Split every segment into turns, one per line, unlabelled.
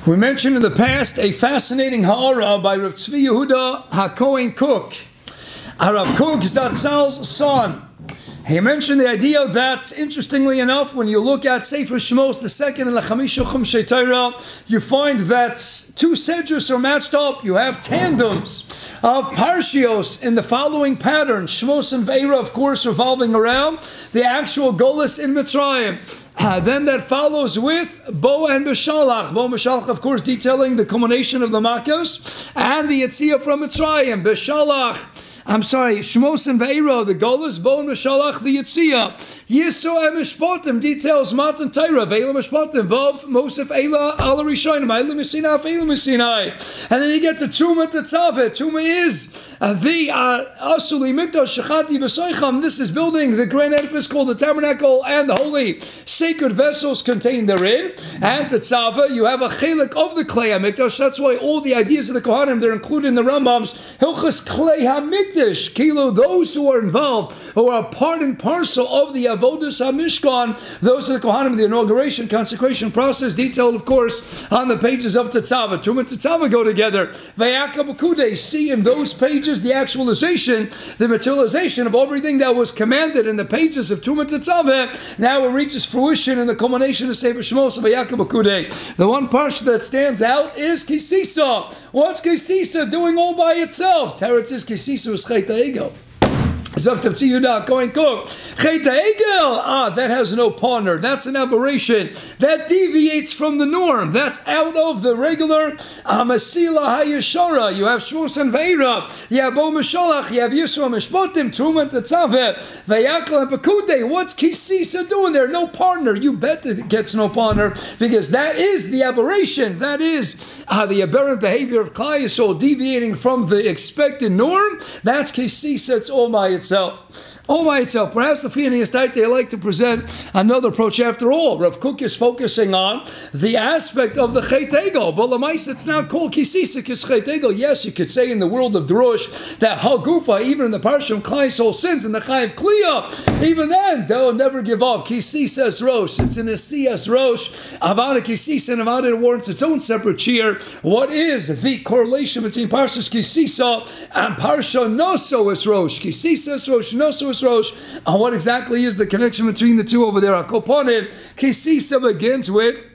We mentioned in the past a fascinating ha'ara by Rav Tzvi Yehuda HaKohen Cook, Rav Cook Zatzal's son. He mentioned the idea that, interestingly enough, when you look at Sefer Shmos, the second and the Chamisha Chumshei Torah, you find that two sedras are matched up. You have tandems of Parshiots in the following pattern. Shmos and Ve'era, of course, revolving around the actual Golus in Mitzrayim. Then that follows with Bo and Beshalach. Bo and Beshalach, of course, detailing the culmination of the Makkos and the Yetziah from Mitzrayim. Shmos and Ve'era, the Golus, Bo and Beshalach, the Yetziah. Yisro and Mishpatim details Matan Torah, Ve'ela Mishpatim, Vav, Mosef, Eila, Ala Rishonim, Eila Messinai, Ve'ela Messinai. And then you get to Tumah Tetzaveh. Tumah is the Asuli Mikdash Shechati B'Soicham. This is building the grand edifice called the Tabernacle and the holy sacred vessels contained therein. And Tetzaveh, you have a chelik of the Klei HaMikdash. That's why all the ideas of the Kohanim, they're included in the Rambam's Hilchas Klei HaMikdash. Kilo, those who are involved, who are part and parcel of the Avodas HaMishkan, those are the Kohanim, the inauguration, consecration process, detailed, of course, on the pages of Tetzaveh. Tumah and Tetzaveh go together. Vayaka B'Kudei, see in those pages the actualization, the materialization of everything that was commanded in the pages of Tumah and Tetzaveh. Now it reaches fruition in the culmination of Sefer Shmos of Vayaka B'Kudei. The one parsha that stands out is Ki Seesaw. What's Ki Seesaw doing all by itself? Teretz is Ki Seesaw is Chet HaEgel. That has no partner. That's an aberration. That deviates from the norm. That's out of the regular Masila HaYeshara. You have Shmos and Ve'era. You have Bo Meshalach. You have Yisro Mishpatim. Tumah and Tetzaveh. Vayakal and Pekudei. What's Ki Seesaw doing there? No partner. You bet it gets no partner, because that is the aberration. That is the aberrant behavior of Klal Yisrael deviating from the expected norm. That's Ki Seesaw. It's all by itself. All by itself. Perhaps the Feiner I like to present another approach after all. Rav Cook is focusing on the aspect of the Chet HaEgel. But Lamais, it's not called Ki Seesaw is Chet HaEgel. Yes, you could say in the world of Drush that Hagufa, even in the Parsha of Klai Yisrael sins, in the Chai of Kliya, even then, they'll never give up. Ki Seesaw is Rosh. It's in a Siyas Rosh. Avada Ki Seesaw and Avada warrants its own separate cheer. What is the correlation between Parsha's Ki Seesaw and Parsha Noso is Rosh? Ki Seesaw is Rosh, Noso is Rosh. And what exactly is the connection between the two over there? Akoponim, Ki Seesaw begins with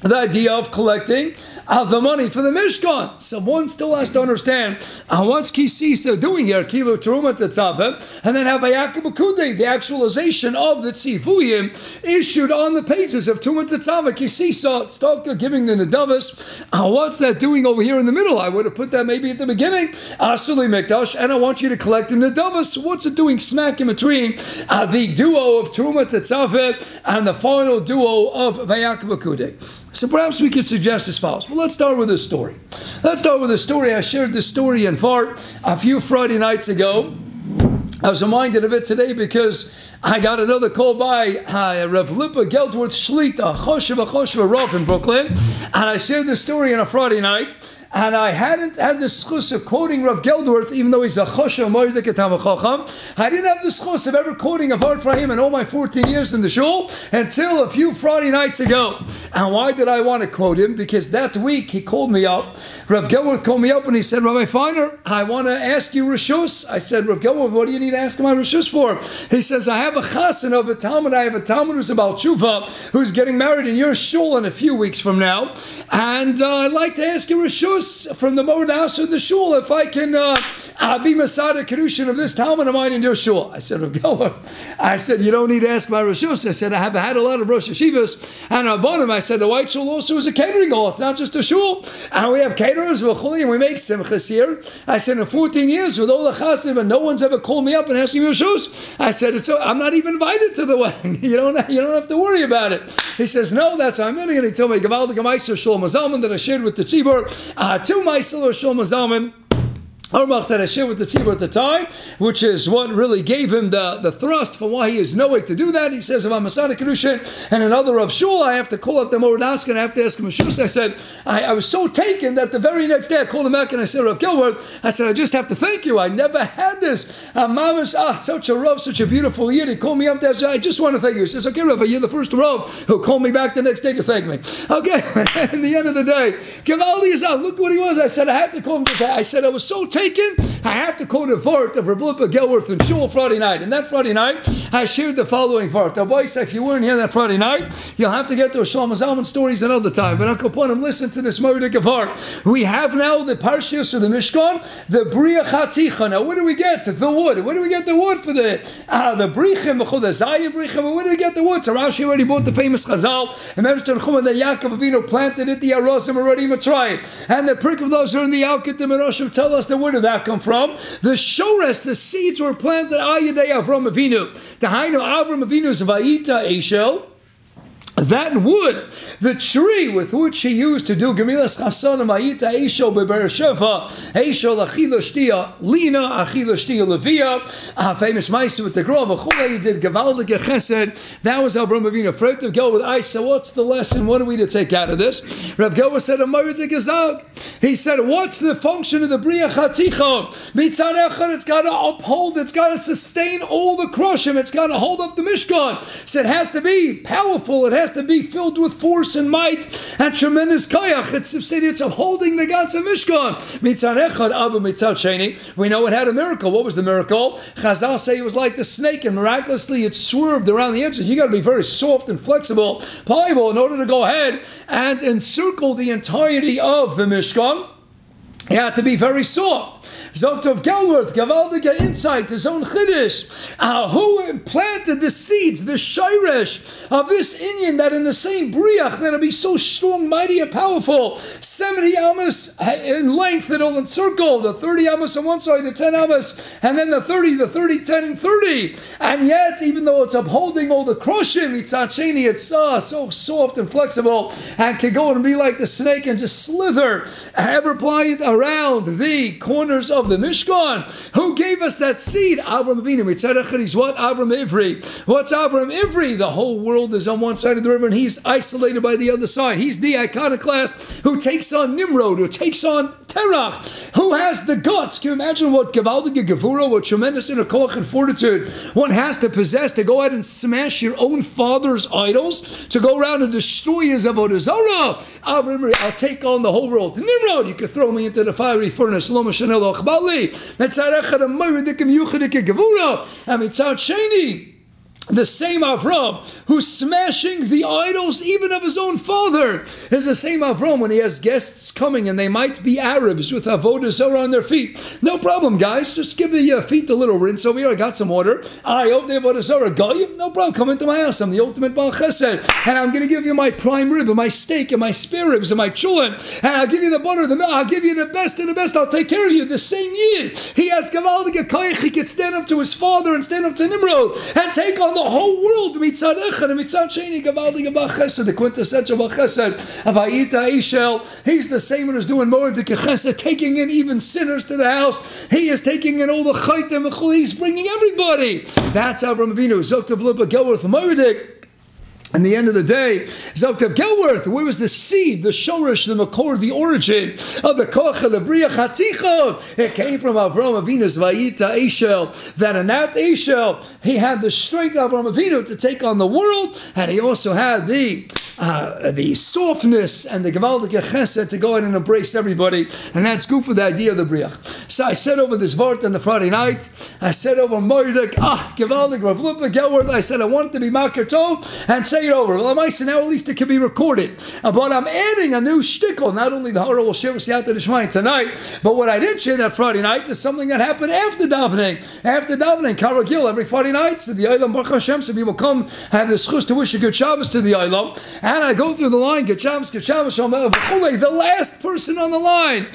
the idea of collecting the money for the Mishkan. So one still has to understand what's Ki Seesaw doing here, Kilo Teruma Tetzaveh, and then have Vayaka B'Kudei, the actualization of the Tzivuyim issued on the pages of Tumah Tetzaveh. Ki Seesaw, Tzedakah giving the Nedavos. What's that doing over here in the middle? I would have put that maybe at the beginning. Asuli Mikdash, and I want you to collect the Nedavos. What's it doing smack in between the duo of Tumah Tetzaveh and the final duo of Vayaka B'Kudei? So perhaps we could suggest as follows. Well, let's start with this story. I shared this story in part a few Friday nights ago. I was reminded of it today because I got another call by Rav Lipa Geldworth Shlita, Choshev Rav in Brooklyn, and I shared this story on a Friday night. And I hadn't had the schus of quoting Rav Geldworth, even though he's a choshev moedik etam chacham. I didn't have the schus of ever quoting a word for him in all my 14 years in the shul until a few Friday nights ago. And why did I want to quote him? Because that week he called me up. Rav Geldworth called me up and he said, Rabbi Feiner, I want to ask you rishus. I said, Rav Geldworth, what do you need to ask my rishus for? He says, I have a chassan of a Talmud. I have a Talmud who's about tshuva, who's getting married in your shul in a few weeks from now. And I'd like to ask you rishus from the Moed House of the shul, if I can be Masada Kedushin of this Talmud of mine in your shul. I said, Rav Geldworth, I said, you don't need to ask my Rishus. I said, I have had a lot of Rosh Yeshivas and Rabbanim. I said, the White Shul also is a catering hall. It's not just a shul. And we have caterers, and we make simchas here. I said, in 14 years with all the chasim, and no one's ever called me up and asked me Rishus. I said, I'm not even invited to the wedding. You don't have to worry about it. He says, no, that's how I'm going to. He told me, Gavaldik Meiser Shul Mazalman that I shared with the Tzibur. Two Meisel or Shul Mazalman. Armach that I shared with the tzibur at the time, which is what really gave him the thrust for why he is knowing to do that. He says, if I'm a Masada Kedushin and another of Shul, I have to call up the Moradas and I have to ask him a Shus. I said, I was so taken that the very next day I called him back and I said, Rav Gilworth, I said, I just have to thank you. I never had this. Mama's, such a Rav, such a beautiful year. He called me up there. I just want to thank you. He says, okay, Rav, you're the first Rav who called me back the next day to thank me. Okay, in the end of the day, Givaldi is out. Look what he was. I said, I had to call him today. I said, I was so taken. I have to quote a vart of Rav Lipa Gelworth in Shul Friday night. And that Friday night, I shared the following vart. Boys, if you weren't here that Friday night, you'll have to get to Shlomo Zalman stories another time. But Uncle Punim, listen to this Moedik vart. We have now the Parshiots of the Mishkan, the Bri'ach HaTichon. Now, where do we get the wood? Where do we get the wood for the Brichim, the Zayim Brichim? Where do we get the wood? So Rashi already bought the famous Chazal. And Mershton Chumah, the Yaakov Avinu planted it, the Arosim already Mitzrayim. And the prick of those who are in the Alkut, the Meroshim, tell us where did that come from? The shores, the seeds were planted Ayadei Avram Avinu. The Hainu Avram Avinu's Vayita Eshel. That wood, the tree with which he used to do Gemilas Chasan Ma'ita Eishel Be'Beresheva, Eishel Achila Shtia Lina, Achila Shtia Levia, famous Maisa with the Grove, he did Gavaldik Chesed. That was Avram Avinu. Afraid to go with Isa. What's the lesson? What are we to take out of this? Rav Gelwa said, he said, what's the function of the Bri'ach HaTichon? Mitzad Echad, it's got to uphold, it's got to sustain all the Kroshim, it's got to hold up the Mishkan. So it has to be powerful, it has to be filled with force and might and tremendous kayach. It's subsidiates of holding the gods of Mishkan. Mitzad Echad, Abu Mitzad Sheni. We know it had a miracle. What was the miracle? Chazal say it was like the snake, and miraculously it swerved around the edges. You got to be very soft and flexible, pliable, in order to go ahead and encircle the entirety of the Mishkan. He had to be very soft. Zoktov Gelworth, Gavaldiga insight, his own Chiddush. Who planted the seeds, the shayresh of this Indian that in the same Briach, that'll be so strong, mighty, and powerful. 70 amas in length, it'll encircle the 30 amas on one side, the 10 amas, and then the 30, 10, and 30. And yet, even though it's upholding all the kroshim, it's so soft and flexible, and can go and be like the snake and just slither, ever pliant around the corners of the Mishkan. Who gave us that seed? Avram Avinu. Mitzad Echad, he's what? Avram Ivri. What's Avram Ivri? The whole world is on one side of the river and he's isolated by the other side. He's the iconoclast who takes on Nimrod, who takes on Terach, who has the guts. Can you imagine what Gavaldige Gevura, what tremendous inner koach and fortitude one has to possess to go out and smash your own father's idols, to go around and destroy his Avodah Zarah? Avram Ivri, I'll take on the whole world. Nimrod, you could throw me into the fiery furnace. Lo Mashanel Ochbali. Mitzad Echad, a Moiridikim Yuchadikim Gevura. And Mitzad Sheni, the same Avram who's smashing the idols even of his own father is the same Avram when he has guests coming and they might be Arabs with Avodah Zarah on their feet. No problem, guys. Just give the feet a little rinse over here. I got some water. I hope the Avodah Zarah got you. No problem. Come into my house. I'm the ultimate Baal Chesed. And I'm going to give you my prime rib and my steak and my spare ribs and my chulin. And I'll give you the butter, the milk. I'll give you the best of the best. I'll take care of you. The same year, he has Gavaldige Kayach. He could stand up to his father and stand up to Nimrod and take on the whole world. Mitzad Echad and Mitzad Sheni, Gavaldige Baal Chesed, the quintessential Baal Chesed of Hayita Eishel. He's the same one who's doing more than Chesed, taking in even sinners to the house. He is taking in all the Chaytim. He's bringing everybody. That's Avram Avinu. Zoktav Lipa Gelworth Moedik. In the end of the day, Zoktav Gelworth, where was the seed, the shorish, the makor, the origin of the koch of the Bri'ach HaTichon? It came from Avram Avinu's Vayita Eishel. That in that Eishel, he had the strength of Avram Avinu to take on the world, and he also had the softness and the Gavaldik Chesed to go ahead and embrace everybody. And that's good for the idea of the Briach. So I said over this vart on the Friday night, I said over Moedik, Gavaldik, Rav Lipa Gelworth, I said I wanted to be Makar Tov and say it over. Well, I said now at least it can be recorded. But I'm adding a new shtickle. Not only the Hara will share with Siyata D'Shmai tonight, but what I did share that Friday night is something that happened after davening. After davening, Karagil, every Friday night, so the Eilam Baruch Hashem, so people come have the schus to wish a good Shabbos to the Eilam. And I go through the line, the last person on the line.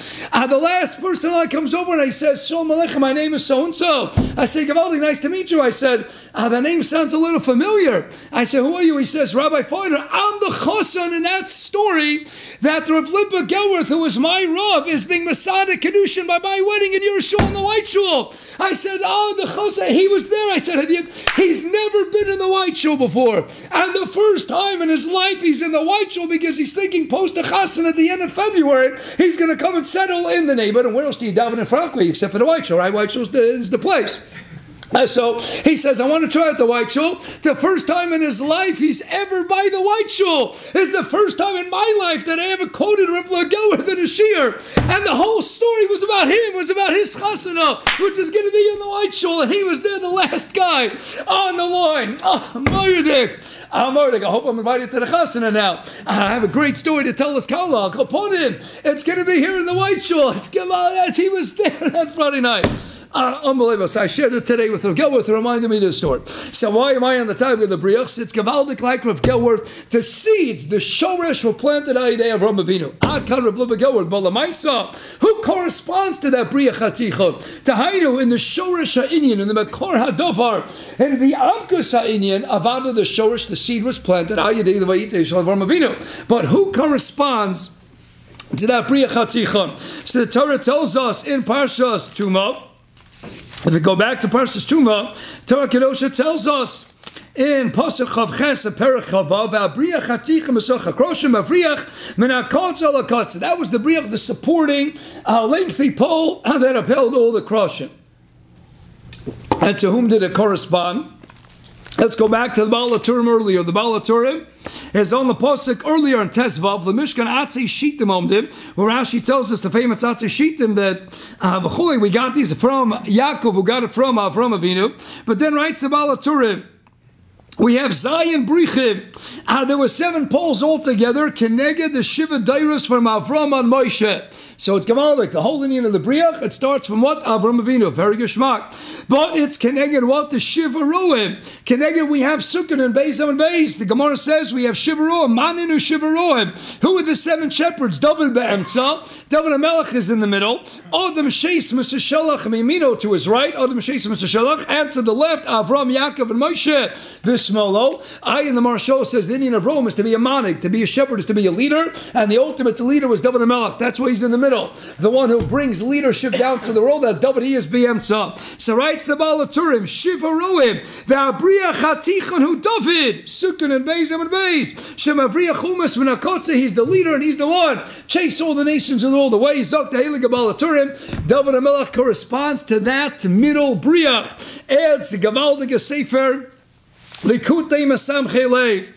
The last person on the line comes over and he says, Shalom Aleichem, my name is so-and-so. I say, Gavaldi, nice to meet you. I said, the name sounds a little familiar. I said, who are you? He says, Rabbi Feiner, I'm the chassan in that story that Rav Lipa Gelworth, who was my Rav, is being Masada Kedushin by my wedding in your shul in the White Shul. I said, the chassan, he was there. I said, he's never been in the White Shul before. And the first time in his life he's in the White Shul because he's thinking post a chassan at the end of February, he's going to come and settle in the neighborhood. And where else do you daven in Frankway except for the White Shul, right? White Shul is the place. So he says, I want to try out the White Shul. The first time in his life he's ever by the White Shul. It's the first time in my life that I ever quoted Rav Gelworth in a shiur. And the whole story was about him, was about his chasana, which is going to be in the White Shul. And he was there, the last guy on the line. Mordek. I hope I'm invited to the chasana now. I have a great story to tell us, Kala. Upon him. It's going to be here in the White Shul. He was there that Friday night. Unbelievable. So I shared it today with Rav Gelworth who reminded me of this story. So why am I on the time of the Bri'achs? It's Gavaldik like Rav Gelworth. The seeds, the shoresh were planted on the day of Avraham Avinu. Adkan Rav Lipa Gelworth, Balamaisa, who corresponds to that Bri'ach HaTichon. Tahainu in the shoresh ha'inyan, in the Makor ha'dovar, and the Amkus ha'inyan, Avada the shoresh, the seed was planted on the day of the Vayitesh of Avraham Avinu. But who corresponds to that Bri'ach HaTichon? So the Torah tells us in Parshas Tumah. If we go back to Parshas Tumah, Torah Kedosha tells us in Pasuk Chav Ches, Perek Chavav, Bri'ach HaTichon Mesach HaKroshim Avriach Menakotz Alakotz. That was the Bri'ach, the supporting lengthy pole that upheld all the Kroshim. And to whom did it correspond? Let's go back to the Baal HaTurim earlier. The Baal HaTurim is on the Pasuk earlier in Tesvav, the Mishkan Atzei Shitim Omdim, where Rashi tells us the famous Atzei Shitim that we got these from Yaakov, who got it from Avraham Avinu. But then writes the Baal HaTurim, we have Zion Brichim. There were 7 poles altogether. Keneged the Shiva Dairos from Avram on Moshe. So it's Gavaldik, the whole lineage of the Bri'ach. It starts from what? Avram Avinu, very geschmack. But it's Keneged what? The Shiva Roim. Keneged we have Sukkot and Beis and Beis. The Gemara says we have Shiva Roim, Maninu Shiva Roim. Who are the 7 shepherds? Dovid Be'emtza. Dovid HaMelech is in the middle. Adam Sheis Meseshelach Mimino to his right. Adam Sheis Meseshelach. And to the left, Avram, Yaakov, and Moshe. Smolo. In the Marsho says the Indian of Rome is to be a manik, to be a shepherd is to be a leader, and the ultimate leader was Dovid HaMelech. That's why he's in the middle. The one who brings leadership down to the world, that's Dovid, he is B'emtza. So writes the Baal HaTurim, Shiva Roim, Bri'ach HaTichon hu Dovid, Sukkot and Beis and Beis, Shem Avriach Chumas V'nakotze, he's the leader and he's the one. Chase all the nations in all the ways. Zok the Heilige Baal HaTurim, Dovid HaMelech corresponds to that middle Bri'ach. Adds Gavaldik Sefer, Likutei Masamche Lev.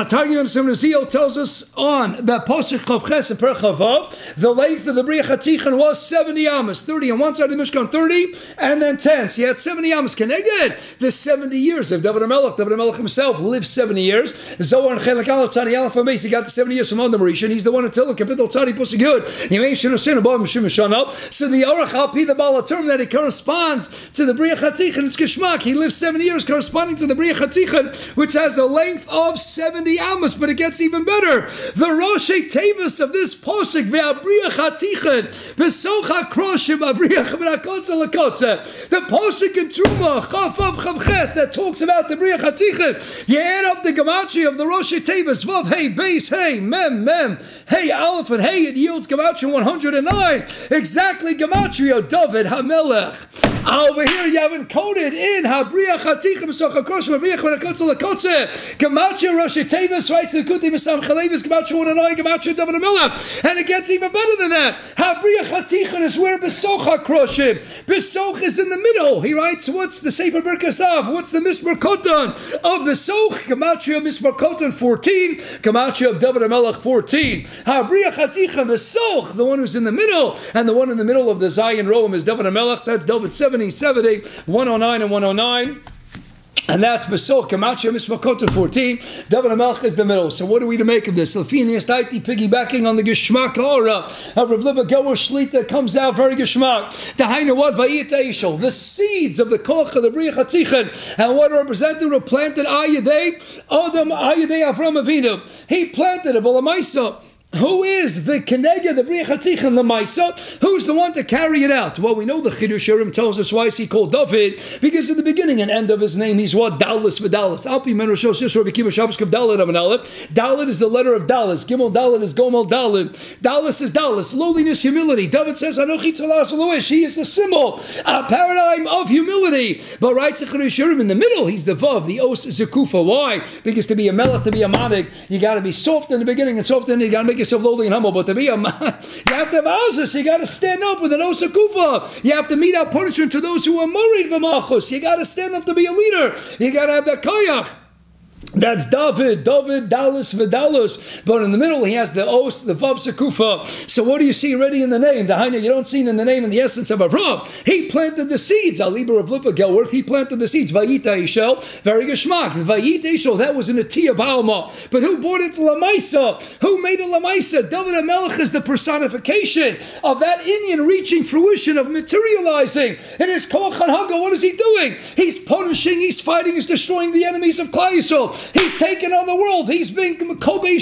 Targum Simnazio tells us on the Pasuk Chav Ches and Per Chavav, the length of the Bri'ach HaTichon was 70 amas, 30 on one side of the Mishkan, 30, and then 10. So he had 70 amas. Keneged the 70 years of Dovid HaMelech. Dovid HaMelech himself lived 70 years. Zohar and Chelak Aleph Tzadi Aleph Ames, he got the 70 years from Adam Rishon. He's the one until the Kapitel Tzadi Pusik Yud. So the Orach Alpi, the Baal HaTurim, that he corresponds to the Bri'ach HaTichon, it's Geshmak. He lived 70 years corresponding to the Bri'ach HaTichon, which has a length of 70 amos, but it gets even better. The Roshei Tevis of this posuk, Bri'ach HaTichon, V'socha Kroshim Avriach V'nakotze Lakotze. The posuk in Truma, Chav Chav Ches, that talks about the Bri'ach HaTichon. You add up the gematria of the Roshei Tevis, Vav Hey Beis Hey Mem Mem Hey Aleph and Hey, it yields gematria 109. Exactly gematria Dovid HaMelech. Over here you have encoded in Bri'ach HaTichon, V'socha Kroshim Avriach V'nakotze Lakotze. Gematria Roshei Tevis writes the Kuti Misam Chalevis, Gematria 109, Gematria Dovid HaMelech. And it gets even better than that. Bri'ach HaTichon is where Besocha Kroshim. Besoch is in the middle. He writes, what's the Sefer Berkasav? What's the Mismar Kotan of Besoch? Gematria Mismar Kotan 14, Gematria of Dovid HaMelech 14. Bri'ach HaTichon, Besoch, the one who's in the middle, and the one in the middle of the Zion Rome is Dovid HaMelech. That's Dovid 70, 109 and 109. And that's Besol Kamacha Mishmakota 14. Dovid HaMelech is the middle. So what are we to make of this? Feiner piggybacking on the Geshmak Hora of Rav Liba Gower Shlita comes out very Geshmak. Dahaina what Vayita the seeds of the Koch of the Bri'ach HaTichon. And what represented were planted Ayadei Adam Ayadei Avram Avinu. He planted a Balamaisa. Who is the Kenega, the Bri'ach HaTichon, the Maisa? Who's the one to carry it out? Well, we know the Chidush Urim tells us why is he called David, because at the beginning and end of his name, he's what? Dallas v'Dallas. Alpi Menushos Yisro B'Kiva Shabbos Kav Dalet Amin Aleph. Dalet is the letter of Dallas. Gimel Dalet is Gomel Dalet. Dallas is Dallas. Lowliness, humility. David says, Anochi Tzalas V'Loish. He is the symbol, a paradigm of humility. But writes the Chidush Urim in the middle, he's the Vav, the Os Zekufa. Why? Because to be a Melech, to be a Manik, you got to be soft in the beginning and soft in the end. You got to make yourself lowly and humble, but to be a man, you have to have azus. You got to stand up with an osakufa. You have to mete out punishment to those who are married b'machos. You got to stand up to be a leader. You got to have that koyach. That's David, Dallas, Vidalus. But in the middle, he has the Os, the Vav Sekufa. So what do you see already in the name? The Haina, you don't see in the name, in the essence of Avram. He planted the seeds. Aliber of Lipa Gelworth, he planted the seeds. Vayita Ishel, very Geshmak. Vayita Ishel, that was in a Tia Baalma. But who brought it to Lamaisa? Who made it Lamaisa? Dovid HaMelech is the personification of that Indian reaching fruition, of materializing. In his Koach Haga, what is he doing? He's punishing, he's fighting, he's destroying the enemies of Klal Yisrael. He's taken on the world. He's been conquering,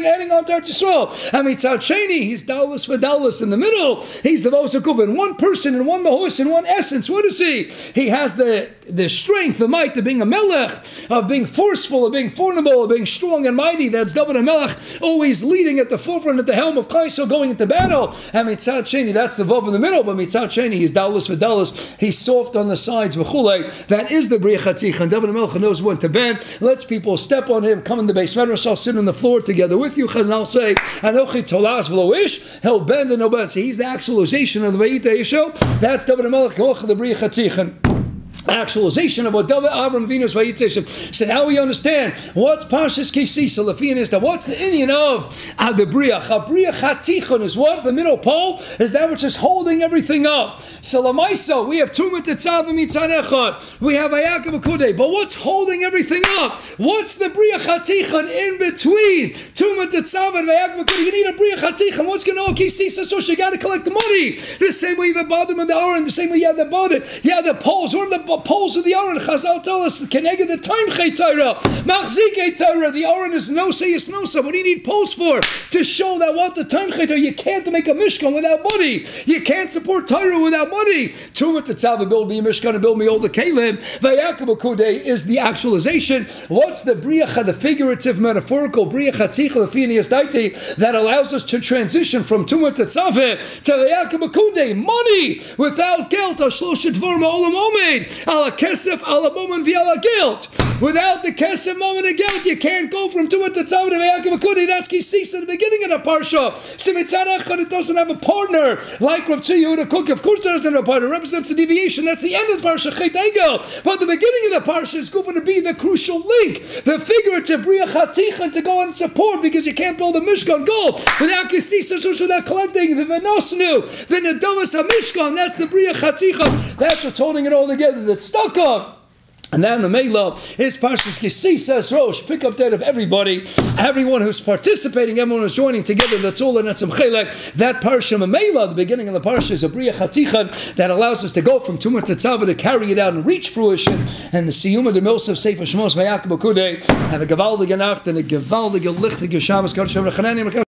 adding on to Eretz Yisrael. And Mitzad Sheni, he's Dallas for Dallas in the middle. He's the Vosakov in one person, in one Mahus, in one essence. What is he? He has the strength, the might of being a Melech, of being forceful, of being formidable, of being strong and mighty. That's Dovid HaMelech, always leading at the forefront, at the helm of Klal Yisrael, going into battle. And Mitzad Sheni, that's the Vav in the middle. But Mitzad Sheni, he's Dallas for Dallas. He's soft on the sides. That is the Bri'ach HaTichon. Dovid HaMelech knows when to bend, lets people step on him, come in the base medrash, I'll sit on the floor together with you, Chazal say, Anochi Tolas V'Loish, he'll bend and no bend. So he's the actualization of the Vayita Yisho. That's Dovid HaMelech, Koach the Bri'ach HaTichon. Actualization of what David Avram Venus Vayiteshim. So now we understand what's Parshas Seesaw, what's the Indian of the Bri'ach. Bri'ach HaTichon is what? The middle pole is that which is holding everything up. So Lamaisa, we have Tumat Tetzav Mitzan Echad, we have Ayakim Akudei, but what's holding everything up? What's the Bri'ach HaTichon in between Tumat Tetzav and Ayakim Akudei? You need a Bri'ach HaTichon. What's going on? Seesaw, so you got to collect the money. The same way the bottom and the Aron, the same way you have the bottom, you have the poles, or the poles of the Aron. Chazal tell us, Kenega the time Chay Torah, Machzikei Torah, the Aron is no say is no say. What do you need poles for? To show that what the time Chay Torah, you can't make a Mishkan without money. You can't support Torah without money. Tumat Tetzav, build me a Mishkan and build me all the Kalim. Vayakim Akudei is the actualization. What's the Bri'ach, the figurative, metaphorical Bri'ach HaTichon, the Feiner that allows us to transition from Tumat Tetzav to Vayakim Akudei, money without guilt. Ashloshet Vorma Olam Omed. Ala kesef, ala moment, v'ala guilt. Without the kesef moment of guilt, you can't go from Tumat Tetzav to Vayakim Akudei. That's Seesaw at the beginning of the Parsha. Simitzad Echad, it doesn't have a partner. Like Rav Tzvi Yehuda Cook, of course it doesn't have a partner. It represents a deviation. That's the end of the Parsha, Chet Egel. But the beginning of the Parsha is going to be the crucial link, the figurative Bri'ach HaTichon to go and support, because you can't build a Mishkan goal without Seesaw, without collecting the Venosnu, the Nedomas HaMishkan. That's the Bri'ach HaTichon. That's what's holding it all together. That's stuck on. And then the Mela is Parshas Seesaw Rosh. Pick up that of everybody, everyone who's participating, everyone who's joining together. That's all in Etzem Chelek. That Parsha Mela, the beginning of the Parsha, is a Bri'ach HaTichon that allows us to go from Tumat Tetzav to carry it out and reach fruition. And the Siyum of the Milsa of Sefer Shmos Vayakim Akudei. Have a gewaldige Nacht and a gewaldige lichtige Shabbos.